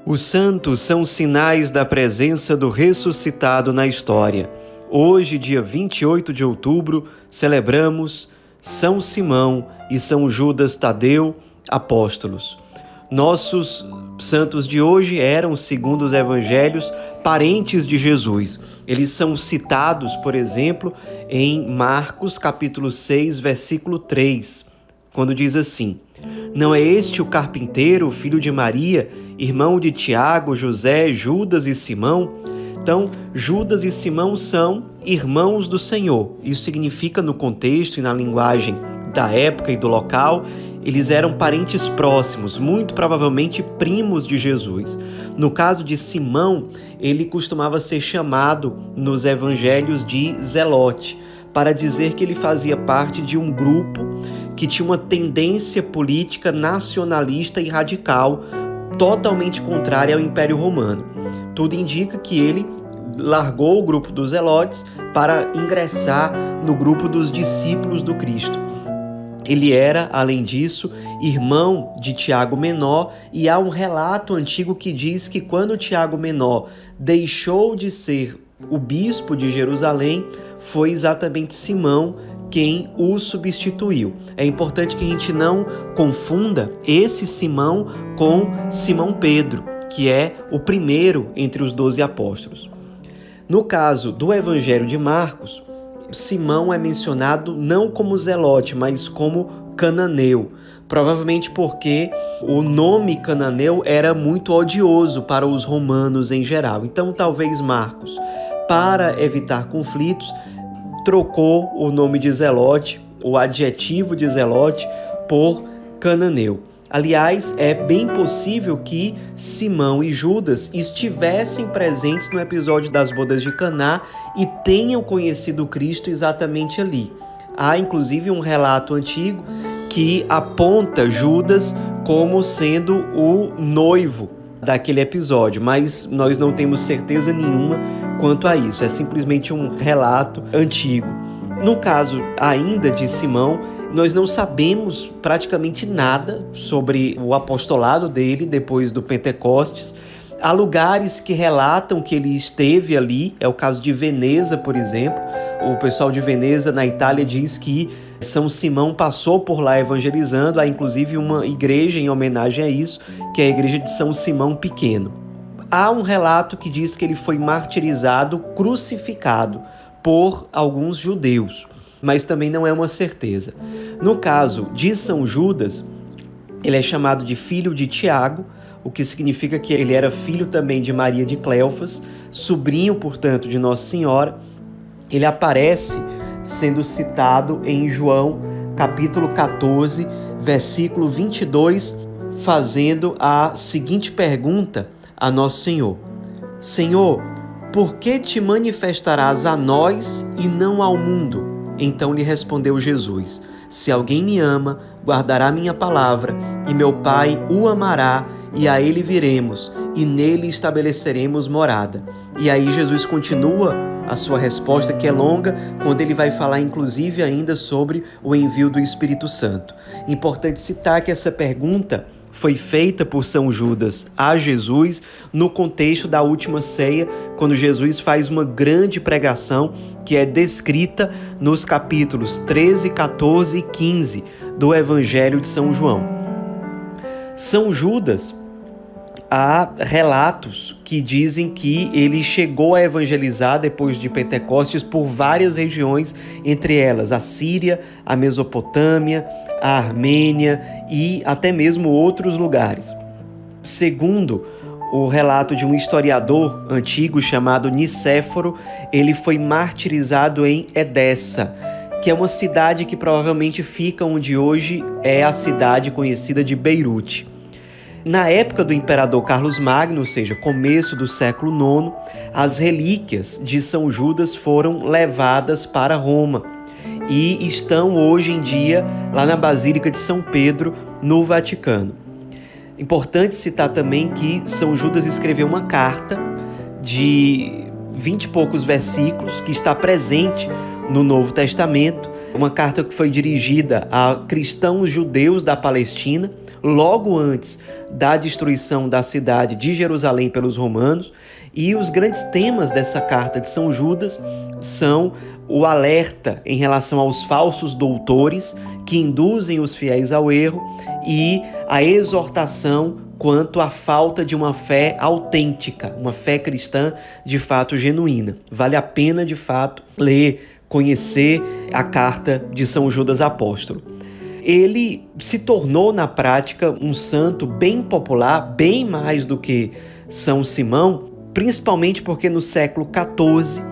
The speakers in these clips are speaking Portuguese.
Os santos são sinais da presença do ressuscitado na história. Hoje, dia 28 de outubro, celebramos São Simão e São Judas Tadeu, apóstolos. Nossos santos de hoje eram, segundo os evangelhos, parentes de Jesus. Eles são citados, por exemplo, em Marcos capítulo 6, versículo 3, quando diz assim: "Não é este o carpinteiro, filho de Maria, irmão de Tiago, José, Judas e Simão?" Então, Judas e Simão são irmãos do Senhor. Isso significa, no contexto e na linguagem da época e do local, eles eram parentes próximos, muito provavelmente primos de Jesus. No caso de Simão, ele costumava ser chamado nos evangelhos de Zelote, para dizer que ele fazia parte de um grupo que tinha uma tendência política nacionalista e radical, totalmente contrária ao Império Romano. Tudo indica que ele largou o grupo dos Zelotes para ingressar no grupo dos discípulos do Cristo. Ele era, além disso, irmão de Tiago Menor, e há um relato antigo que diz que quando Tiago Menor deixou de ser o bispo de Jerusalém, foi exatamente Simão quem o substituiu. É importante que a gente não confunda esse Simão com Simão Pedro, que é o primeiro entre os 12 apóstolos. No caso do Evangelho de Marcos, Simão é mencionado não como Zelote, mas como cananeu. Provavelmente porque o nome cananeu era muito odioso para os romanos em geral. Então, talvez Marcos, para evitar conflitos, trocou o nome de Zelote, o adjetivo de Zelote, por cananeu. Aliás, é bem possível que Simão e Judas estivessem presentes no episódio das bodas de Caná e tenham conhecido Cristo exatamente ali. Há, inclusive, um relato antigo que aponta Judas como sendo o noivo daquele episódio, mas nós não temos certeza nenhuma quanto a isso. É simplesmente um relato antigo. No caso ainda de Simão, nós não sabemos praticamente nada sobre o apostolado dele depois do Pentecostes. Há lugares que relatam que ele esteve ali, é o caso de Veneza, por exemplo. O pessoal de Veneza, na Itália, diz que São Simão passou por lá evangelizando. Há inclusive uma igreja em homenagem a isso, que é a igreja de São Simão Pequeno. Há um relato que diz que ele foi martirizado, crucificado por alguns judeus, mas também não é uma certeza. No caso de São Judas, ele é chamado de filho de Tiago, o que significa que ele era filho também de Maria de Cleofas, sobrinho, portanto, de Nossa Senhora. Ele aparece sendo citado em João, capítulo 14, versículo 22, fazendo a seguinte pergunta a Nosso Senhor: "Senhor, por que te manifestarás a nós e não ao mundo?" Então lhe respondeu Jesus: "Se alguém me ama, guardará minha palavra, e meu Pai o amará, e a ele viremos, e nele estabeleceremos morada." E aí Jesus continua a sua resposta, que é longa, quando ele vai falar inclusive ainda sobre o envio do Espírito Santo. Importante citar que essa pergunta foi feita por São Judas a Jesus no contexto da última ceia, quando Jesus faz uma grande pregação que é descrita nos capítulos 13, 14 e 15 do Evangelho de São João. São Judas, há relatos que dizem que ele chegou a evangelizar depois de Pentecostes por várias regiões, entre elas a Síria, a Mesopotâmia, a Armênia e até mesmo outros lugares. Segundo o relato de um historiador antigo chamado Nicéforo, ele foi martirizado em Edessa, que é uma cidade que provavelmente fica onde hoje é a cidade conhecida de Beirute. Na época do imperador Carlos Magno, ou seja, começo do século IX, as relíquias de São Judas foram levadas para Roma e estão hoje em dia lá na Basílica de São Pedro, no Vaticano. Importante citar também que São Judas escreveu uma carta de 20 e poucos versículos que está presente no Novo Testamento, uma carta que foi dirigida a cristãos judeus da Palestina, logo antes da destruição da cidade de Jerusalém pelos romanos. E os grandes temas dessa carta de São Judas são o alerta em relação aos falsos doutores que induzem os fiéis ao erro e a exortação quanto à falta de uma fé autêntica, uma fé cristã de fato genuína. Vale a pena, de fato, ler, conhecer a carta de São Judas Apóstolo. Ele se tornou, na prática, um santo bem popular, bem mais do que São Simão, principalmente porque no século XIV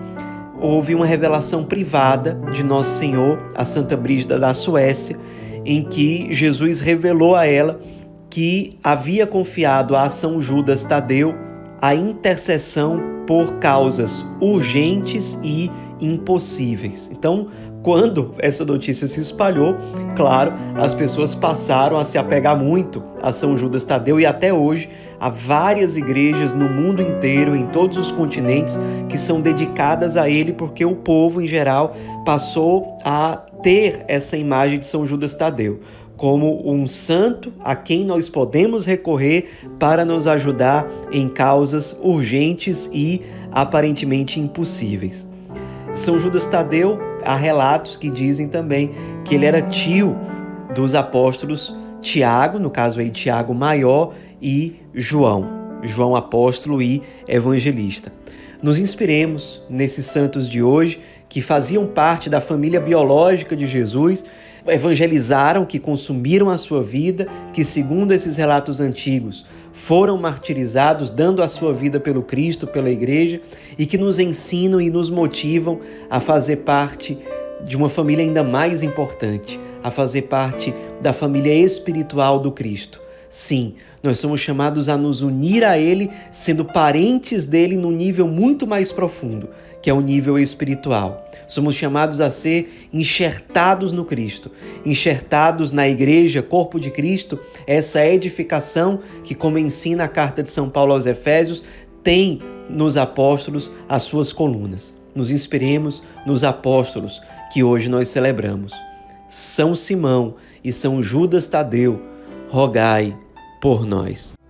houve uma revelação privada de Nosso Senhor a Santa Brígida da Suécia, em que Jesus revelou a ela que havia confiado a São Judas Tadeu a intercessão por causas urgentes e impossíveis. Então, quando essa notícia se espalhou, claro, as pessoas passaram a se apegar muito a São Judas Tadeu e até hoje há várias igrejas no mundo inteiro, em todos os continentes, que são dedicadas a ele, porque o povo, em geral, passou a ter essa imagem de São Judas Tadeu como um santo a quem nós podemos recorrer para nos ajudar em causas urgentes e aparentemente impossíveis. São Judas Tadeu, há relatos que dizem também que ele era tio dos apóstolos Tiago, no caso aí Tiago Maior, e João apóstolo e evangelista. Nos inspiremos nesses santos de hoje que faziam parte da família biológica de Jesus, evangelizaram, que consumiram a sua vida, que segundo esses relatos antigos foram martirizados, dando a sua vida pelo Cristo, pela Igreja, e que nos ensinam e nos motivam a fazer parte de uma família ainda mais importante, a fazer parte da família espiritual do Cristo. Sim, nós somos chamados a nos unir a Ele, sendo parentes dele num nível muito mais profundo, que é o nível espiritual. Somos chamados a ser enxertados no Cristo, enxertados na Igreja, corpo de Cristo, essa edificação que, como ensina a carta de São Paulo aos Efésios, tem nos apóstolos as suas colunas. Nos inspiremos nos apóstolos que hoje nós celebramos. São Simão e São Judas Tadeu, rogai por nós.